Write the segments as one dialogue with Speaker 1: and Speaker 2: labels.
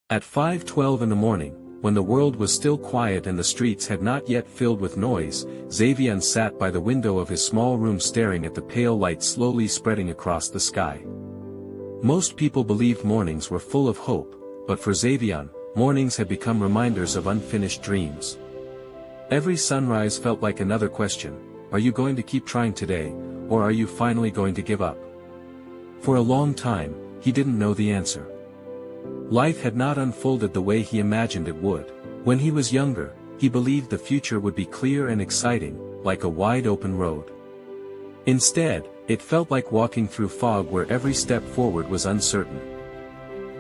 Speaker 1: At 5:12 in the morning, when the world was still quiet and the streets had not yet filled with noise, Xavier sat by the window of his small room staring at the pale light slowly spreading across the sky. Most people believed mornings were full of hope, but for Xavier, mornings had become reminders of unfinished dreams. Every sunrise felt like another question: are you going to keep trying today, or are you finally going to give up? For a long time, he didn't know the answer. Life had not unfolded the way he imagined it would. When he was younger, he believed the future would be clear and exciting, like a wide-open road. Instead, it felt like walking through fog where every step forward was uncertain.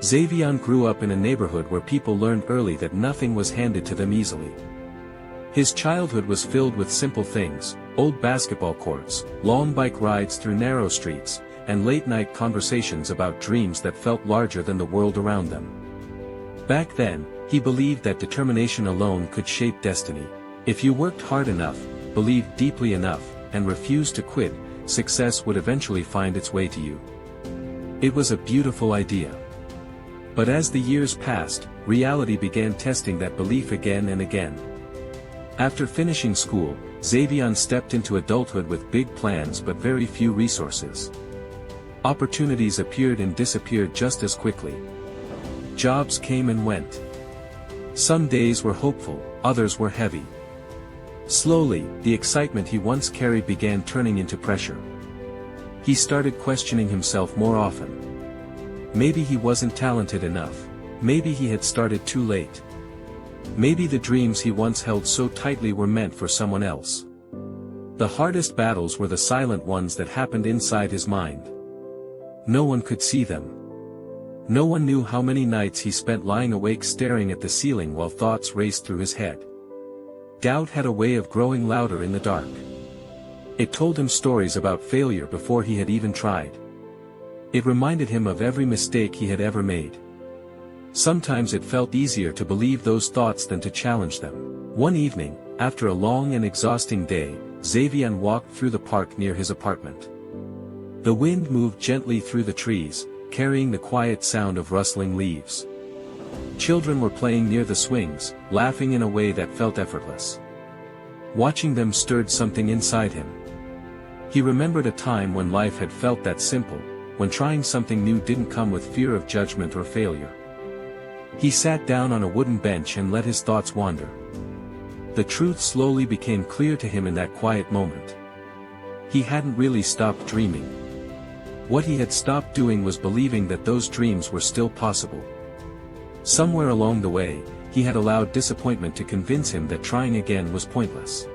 Speaker 1: Xavier grew up in a neighborhood where people learned early that nothing was handed to them easily. His childhood was filled with simple things: old basketball courts, long bike rides through narrow streets, and late-night conversations about dreams that felt larger than the world around them. Back then, he believed that determination alone could shape destiny. If you worked hard enough, believed deeply enough, and refused to quit, success would eventually find its way to you. It was a beautiful idea. But as the years passed, reality began testing that belief again and again. After finishing school, Xavier stepped into adulthood with big plans but very few resources. Opportunities appeared and disappeared just as quickly. Jobs came and went. Some days were hopeful, others were heavy. Slowly, the excitement he once carried began turning into pressure. He started questioning himself more often. Maybe he wasn't talented enough. Maybe he had started too late. Maybe the dreams he once held so tightly were meant for someone else. The hardest battles were the silent ones that happened inside his mind. No one could see them. No one knew how many nights he spent lying awake staring at the ceiling while thoughts raced through his head. Doubt had a way of growing louder in the dark. It told him stories about failure before he had even tried. It reminded him of every mistake he had ever made. Sometimes it felt easier to believe those thoughts than to challenge them. One evening, after a long and exhausting day, Xavier walked through the park near his apartment. The wind moved gently through the trees, carrying the quiet sound of rustling leaves. Children were playing near the swings, laughing in a way that felt effortless. Watching them stirred something inside him. He remembered a time when life had felt that simple, when trying something new didn't come with fear of judgment or failure. He sat down on a wooden bench and let his thoughts wander. The truth slowly became clear to him in that quiet moment. He hadn't really stopped dreaming. What he had stopped doing was believing that those dreams were still possible. Somewhere along the way, he had allowed disappointment to convince him that trying again was pointless.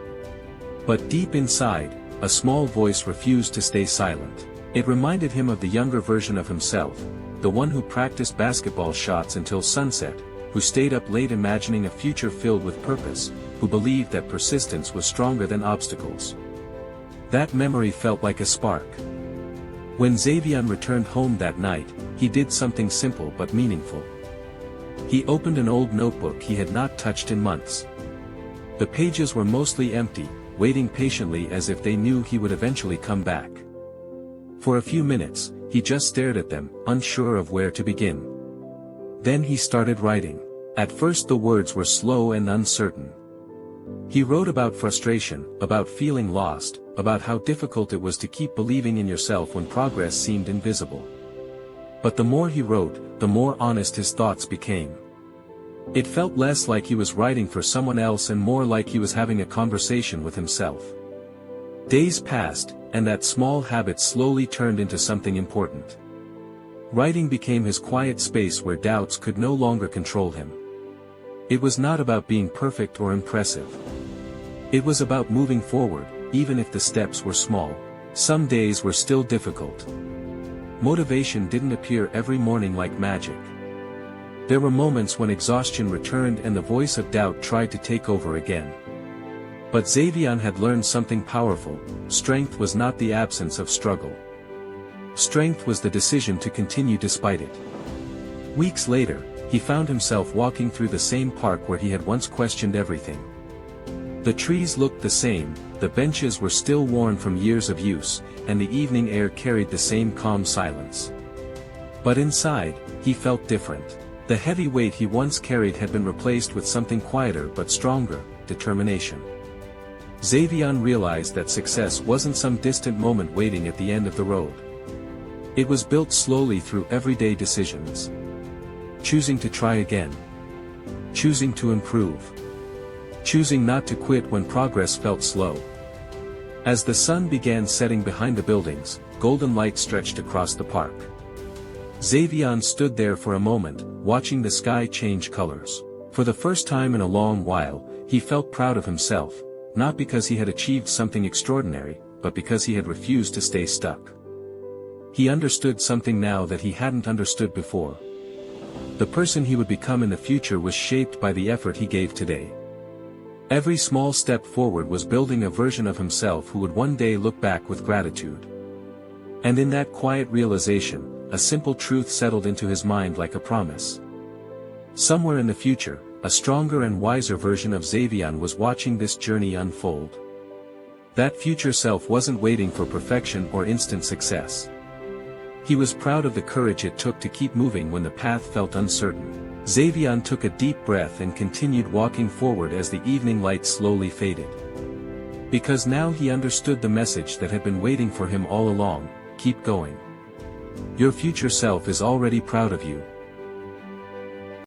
Speaker 1: But deep inside, a small voice refused to stay silent. It reminded him of the younger version of himself, the one who practiced basketball shots until sunset, who stayed up late imagining a future filled with purpose, who believed that persistence was stronger than obstacles. That memory felt like a spark. When Xavier returned home that night, he did something simple but meaningful. He opened an old notebook he had not touched in months. The pages were mostly empty, waiting patiently as if they knew he would eventually come back. For a few minutes, he just stared at them, unsure of where to begin. Then he started writing. At first the words were slow and uncertain. He wrote about frustration, about feeling lost, about how difficult it was to keep believing in yourself when progress seemed invisible. But the more he wrote, the more honest his thoughts became. It felt less like he was writing for someone else and more like he was having a conversation with himself. Days passed, and that small habit slowly turned into something important. Writing became his quiet space where doubts could no longer control him. It was not about being perfect or impressive. It was about moving forward, even if the steps were small. Some days were still difficult. Motivation didn't appear every morning like magic. There were moments when exhaustion returned and the voice of doubt tried to take over again. But Xavier had learned something powerful: strength was not the absence of struggle. Strength was the decision to continue despite it. Weeks later, he found himself walking through the same park where he had once questioned everything. The trees looked the same, the benches were still worn from years of use, and the evening air carried the same calm silence. But inside, he felt different. The heavy weight he once carried had been replaced with something quieter but stronger: determination. Xavier realized that success wasn't some distant moment waiting at the end of the road. It was built slowly through everyday decisions. Choosing to try again. Choosing to improve. Choosing not to quit when progress felt slow. As the sun began setting behind the buildings, golden light stretched across the park. Xavier stood there for a moment, watching the sky change colors. For the first time in a long while, he felt proud of himself, not because he had achieved something extraordinary, but because he had refused to stay stuck. He understood something now that he hadn't understood before. The person he would become in the future was shaped by the effort he gave today. Every small step forward was building a version of himself who would one day look back with gratitude. And in that quiet realization, a simple truth settled into his mind like a promise. Somewhere in the future, a stronger and wiser version of Xavier was watching this journey unfold. That future self wasn't waiting for perfection or instant success. He was proud of the courage it took to keep moving when the path felt uncertain. Xavier took a deep breath and continued walking forward as the evening light slowly faded. Because now he understood the message that had been waiting for him all along: keep going. Your future self is already proud of you.